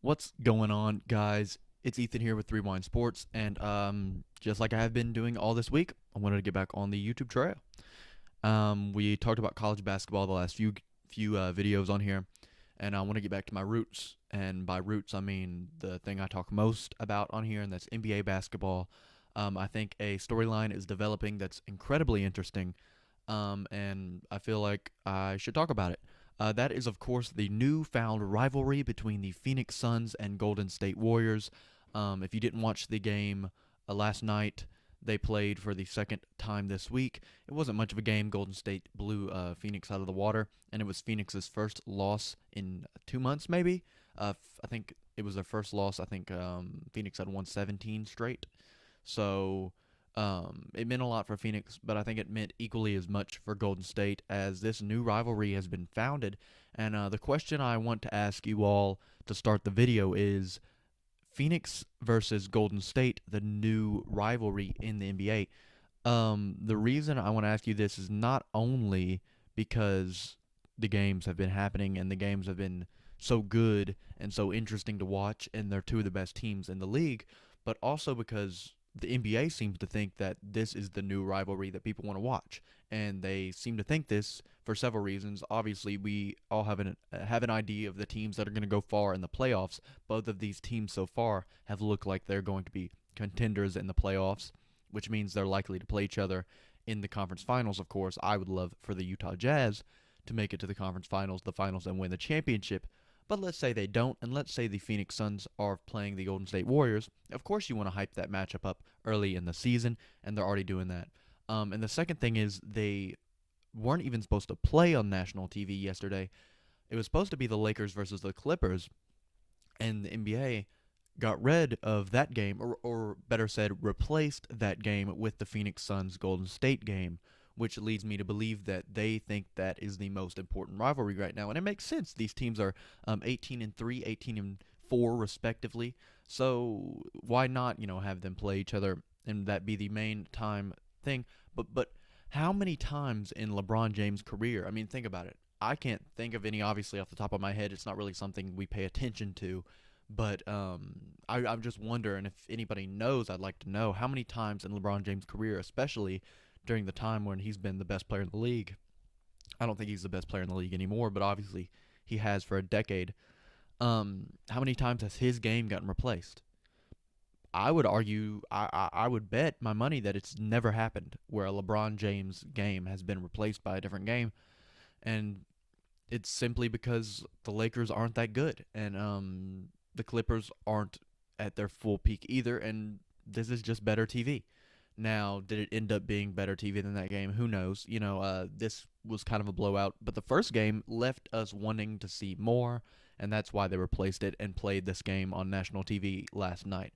What's going on, guys? It's Ethan here with Rewind Sports, and just like I have been doing all this week, I wanted to get back on the YouTube trail. We talked about college basketball the last few videos on here, and I want to get back to my roots. And by roots, I mean the thing I talk most about on here, and that's NBA basketball. I think a storyline is developing that's incredibly interesting, and I feel like I should talk about it. That is, of course, the newfound rivalry between the Phoenix Suns and Golden State Warriors. If you didn't watch the game last night, they played for the second time this week. It wasn't much of a game. Golden State blew Phoenix out of the water, and it was Phoenix's first loss in 2 months, maybe. I think it was their first loss. I think Phoenix had won 17 straight. So it meant a lot for Phoenix, but I think it meant equally as much for Golden State as this new rivalry has been founded. And the question I want to ask you all to start the video is Phoenix versus Golden State, the new rivalry in the NBA. The reason I want to ask you this is not only because the games have been happening and the games have been so good and so interesting to watch, and they're two of the best teams in the league, but also because the NBA seems to think that this is the new rivalry that people want to watch, and they seem to think this for several reasons. Obviously, we all have an idea of the teams that are going to go far in the playoffs. Both of these teams so far have looked like they're going to be contenders in the playoffs, which means they're likely to play each other in the conference finals. Of course, I would love for the Utah Jazz to make it to the conference finals, and win the championship. But let's say they don't, and let's say the Phoenix Suns are playing the Golden State Warriors. Of course, you want to hype that matchup up early in the season, and they're already doing that. And the second thing is they weren't even supposed to play on national TV yesterday. It was supposed to be the Lakers versus the Clippers, and the NBA got rid of that game, or better said, replaced that game with the Phoenix Suns Golden State game, which leads me to believe that they think that is the most important rivalry right now. And it makes sense. These teams are 18 and 3, 18 and 4, respectively. So why not, have them play each other and that be the main time thing? But how many times in LeBron James' career? I mean, think about it. I can't think of any, obviously, off the top of my head. It's not really something we pay attention to. But I'm just wondering if anybody knows. I'd like to know how many times in LeBron James' career, especially during the time when he's been the best player in the league. I don't think he's the best player in the league anymore, but obviously he has for a decade. How many times has his game gotten replaced? I would argue, I would bet my money that it's never happened where a LeBron James game has been replaced by a different game, and it's simply because the Lakers aren't that good, and the Clippers aren't at their full peak either, and this is just better TV. Now, did it end up being better TV than that game? Who knows? This was kind of a blowout, but the first game left us wanting to see more, and that's why they replaced it and played this game on national TV last night.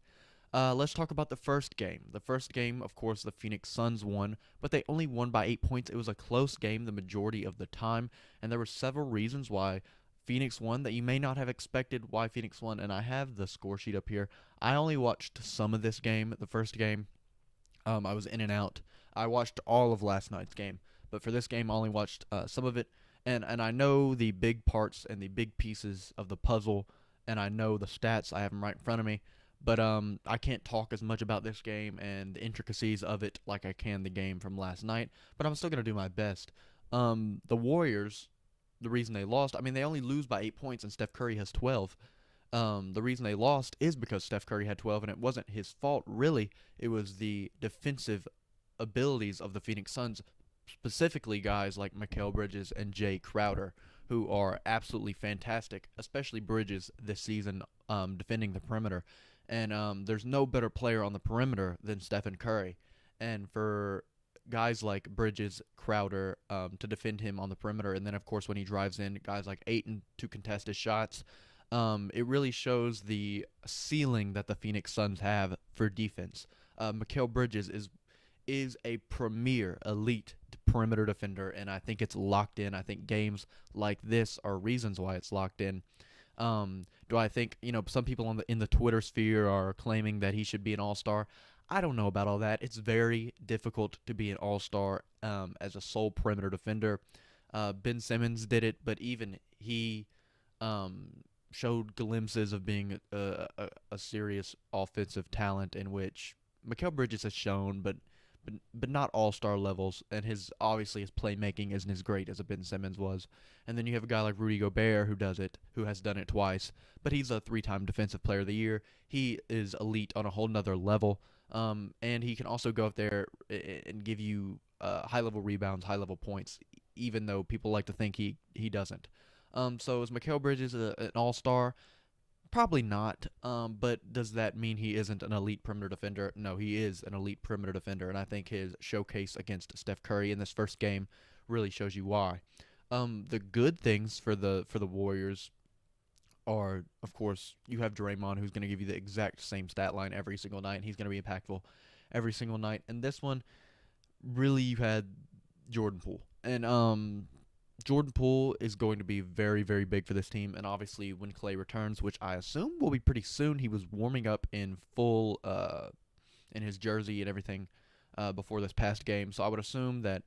Let's talk about the first game. The first game, of course, the Phoenix Suns won, but they only won by 8 points. It was a close game the majority of the time, and there were several reasons why Phoenix won that you may not have expected why Phoenix won, and I have the score sheet up here. I only watched some of this game, the first game. I was in and out. I watched all of last night's game, but for this game, I only watched some of it, and I know the big parts and the big pieces of the puzzle, and I know the stats. I have them right in front of me, but I can't talk as much about this game and the intricacies of it like I can the game from last night. But I'm still gonna do my best. The Warriors, the reason they lost, I mean, they only lose by 8 points, and Steph Curry has 12. The reason they lost is because Steph Curry had 12, and it wasn't his fault, really. It was the defensive abilities of the Phoenix Suns, specifically guys like Mikal Bridges and Jay Crowder, who are absolutely fantastic, especially Bridges this season defending the perimeter. And there's no better player on the perimeter than Stephen Curry. And for guys like Bridges, Crowder to defend him on the perimeter, and then, of course, when he drives in, guys like Ayton to contest his shots, it really shows the ceiling that the Phoenix Suns have for defense. Mikal Bridges is a premier elite perimeter defender, and I think it's locked in. I think games like this are reasons why it's locked in. Do I think some people in the Twitter sphere are claiming that he should be an All Star? I don't know about all that. It's very difficult to be an All Star as a sole perimeter defender. Ben Simmons did it, but even he um, showed glimpses of being a serious offensive talent in which Mikal Bridges has shown, but not all star levels. And his playmaking isn't as great as a Ben Simmons was. And then you have a guy like Rudy Gobert who has done it twice, but he's a 3-time Defensive Player of the Year. He is elite on a whole nother level. And he can also go up there and give you high level rebounds, high level points, even though people like to think he doesn't. So is Mikal Bridges an all star? Probably not. But does that mean he isn't an elite perimeter defender? No, he is an elite perimeter defender, and I think his showcase against Steph Curry in this first game really shows you why. The good things for the Warriors are, of course, you have Draymond, who's going to give you the exact same stat line every single night, and he's going to be impactful every single night. And this one, really, you had Jordan Poole, and Jordan Poole is going to be very, very big for this team. And obviously, when Clay returns, which I assume will be pretty soon, he was warming up in full in his jersey and everything before this past game. So I would assume that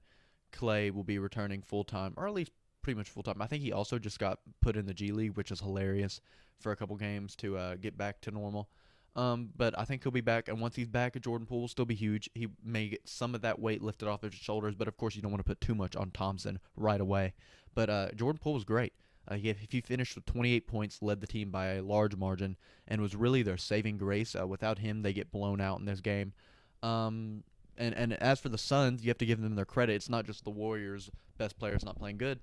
Clay will be returning full time, or at least pretty much full time. I think he also just got put in the G League, which is hilarious, for a couple games to get back to normal. But I think he'll be back, and once he's back, Jordan Poole will still be huge. He may get some of that weight lifted off his shoulders, but of course you don't want to put too much on Thompson right away. But Jordan Poole was great. He finished with 28 points, led the team by a large margin, and was really their saving grace. Without him, they get blown out in this game. And as for the Suns, you have to give them their credit. It's not just the Warriors' best players not playing good.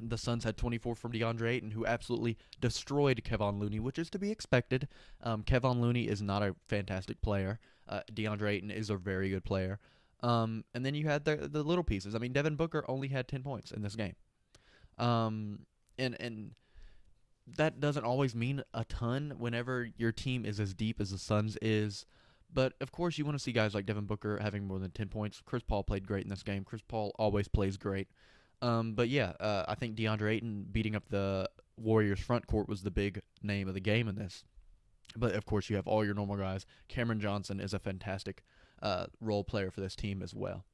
The Suns had 24 from DeAndre Ayton, who absolutely destroyed Kevon Looney, which is to be expected. Kevon Looney is not a fantastic player. DeAndre Ayton is a very good player. And then you had the little pieces. I mean, Devin Booker only had 10 points in this game. And that doesn't always mean a ton whenever your team is as deep as the Suns is. But of course, you want to see guys like Devin Booker having more than 10 points. Chris Paul played great in this game. Chris Paul always plays great. But yeah, I think DeAndre Ayton beating up the Warriors front court was the big name of the game in this. But of course, you have all your normal guys. Cameron Johnson is a fantastic role player for this team as well.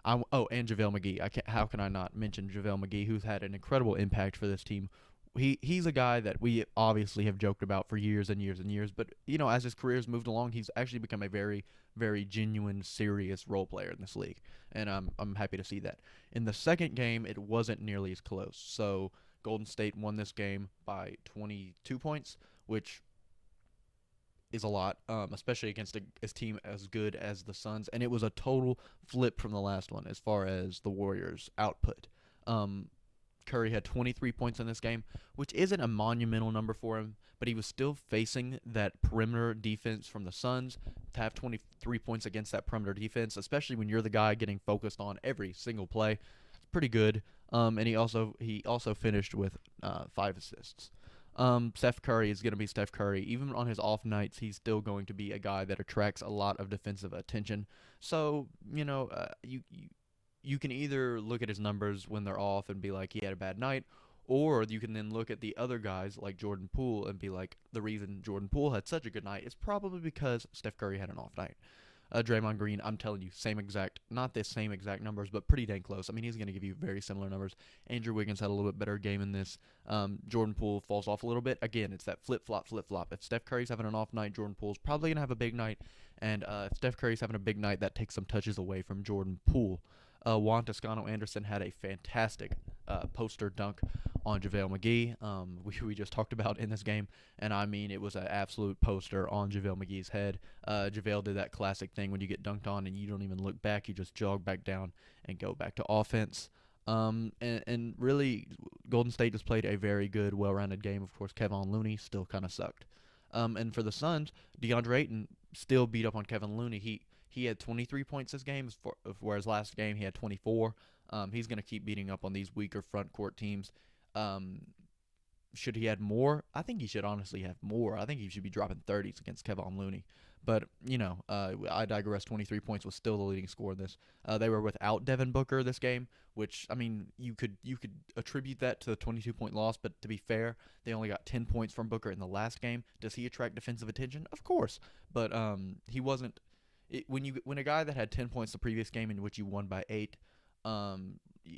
And JaVale McGee. How can I not mention JaVale McGee, who's had an incredible impact for this team. He's a guy that we obviously have joked about for years and years and years, but as his career has moved along, he's actually become a very, very genuine, serious role player in this league, and I'm happy to see that. In the second game, it wasn't nearly as close. So Golden State won this game by 22 points, which is a lot, especially against a team as good as the Suns, and it was a total flip from the last one as far as the Warriors' output. Curry had 23 points in this game, which isn't a monumental number for him, but he was still facing that perimeter defense from the Suns. To have 23 points against that perimeter defense, especially when you're the guy getting focused on every single play, it's pretty good. And he also finished with 5 assists. Steph Curry is going to be Steph Curry. Even on his off nights, he's still going to be a guy that attracts a lot of defensive attention. So, you can either look at his numbers when they're off and be like he had a bad night, or you can then look at the other guys like Jordan Poole and be like, the reason Jordan Poole had such a good night is probably because Steph Curry had an off night. Draymond Green, I'm telling you, not the same exact numbers, but pretty dang close. I mean, he's going to give you very similar numbers. Andrew Wiggins had a little bit better game in this. Jordan Poole falls off a little bit. Again, it's that flip-flop. If Steph Curry's having an off night, Jordan Poole's probably going to have a big night. And if Steph Curry's having a big night, that takes some touches away from Jordan Poole. Juan Toscano Anderson had a fantastic poster dunk on JaVale McGee, we just talked about in this game. And I mean, it was an absolute poster on JaVale McGee's head. JaVale did that classic thing when you get dunked on and you don't even look back. You just jog back down and go back to offense. And really, Golden State just played a very good, well-rounded game. Of course, Kevon Looney still kind of sucked. And for the Suns, DeAndre Ayton still beat up on Kevin Looney. He had 23 points this game, whereas last game he had 24. He's going to keep beating up on these weaker front court teams. Should he have more? I think he should honestly have more. I think he should be dropping 30s against Kevon Looney. But, I digress. 23 points was still the leading scorer in this. They were without Devin Booker this game, which, I mean, you could attribute that to the 22-point loss, but to be fair, they only got 10 points from Booker in the last game. Does he attract defensive attention? Of course. But he wasn't. When a guy that had 10 points the previous game in which you won by 8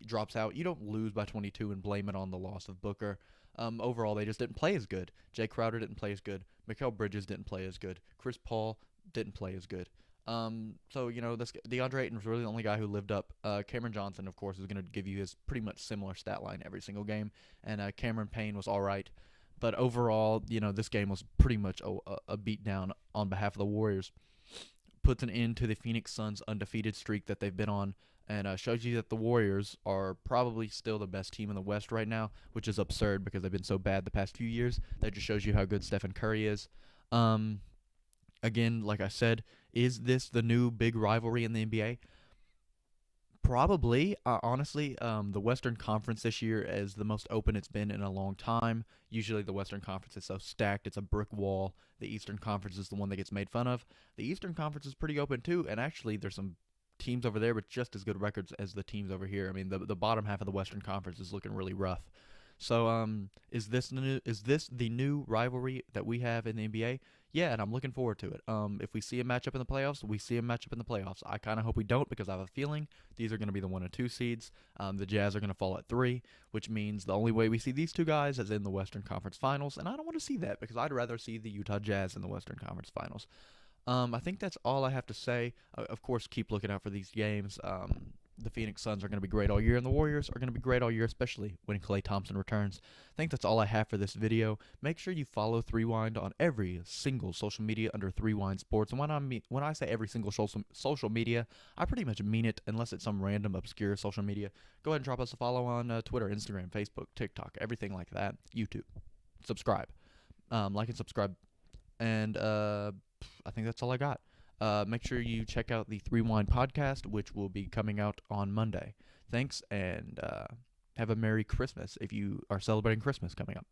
drops out, you don't lose by 22 and blame it on the loss of Booker. Overall, they just didn't play as good. Jay Crowder didn't play as good. Mikal Bridges didn't play as good. Chris Paul didn't play as good. So this DeAndre Ayton was really the only guy who lived up. Cameron Johnson, of course, is going to give you his pretty much similar stat line every single game, and Cameron Payne was all right, but overall, this game was pretty much a beatdown on behalf of the Warriors. Puts an end to the Phoenix Suns' undefeated streak that they've been on, and shows you that the Warriors are probably still the best team in the West right now, which is absurd because they've been so bad the past few years. That just shows you how good Stephen Curry is. Um, Again, like I said, is this the new big rivalry in the NBA? Probably, honestly, the Western Conference this year is the most open it's been in a long time. Usually, the Western Conference is so stacked; it's a brick wall. The Eastern Conference is the one that gets made fun of. The Eastern Conference is pretty open too, and actually, there's some teams over there with just as good records as the teams over here. I mean, the bottom half of the Western Conference is looking really rough. So, is this the new rivalry that we have in the NBA? Yeah, and I'm looking forward to it. If we see a matchup in the playoffs, we see a matchup in the playoffs. I kind of hope we don't because I have a feeling these are going to be the 1 and 2 seeds. The Jazz are going to fall at 3, which means the only way we see these two guys is in the Western Conference Finals, and I don't want to see that because I'd rather see the Utah Jazz in the Western Conference Finals. I think that's all I have to say. Of course, keep looking out for these games. The Phoenix Suns are going to be great all year, and the Warriors are going to be great all year, especially when Klay Thompson returns. I think that's all I have for this video. Make sure you follow 3Wind on every single social media under 3Wind Sports. And when I say every single social media, I pretty much mean it, unless it's some random obscure social media. Go ahead and drop us a follow on Twitter, Instagram, Facebook, TikTok, everything like that. YouTube. Subscribe. Like and subscribe. And I think that's all I got. Make sure you check out the 3Wind podcast, which will be coming out on Monday. Thanks, and have a Merry Christmas if you are celebrating Christmas coming up.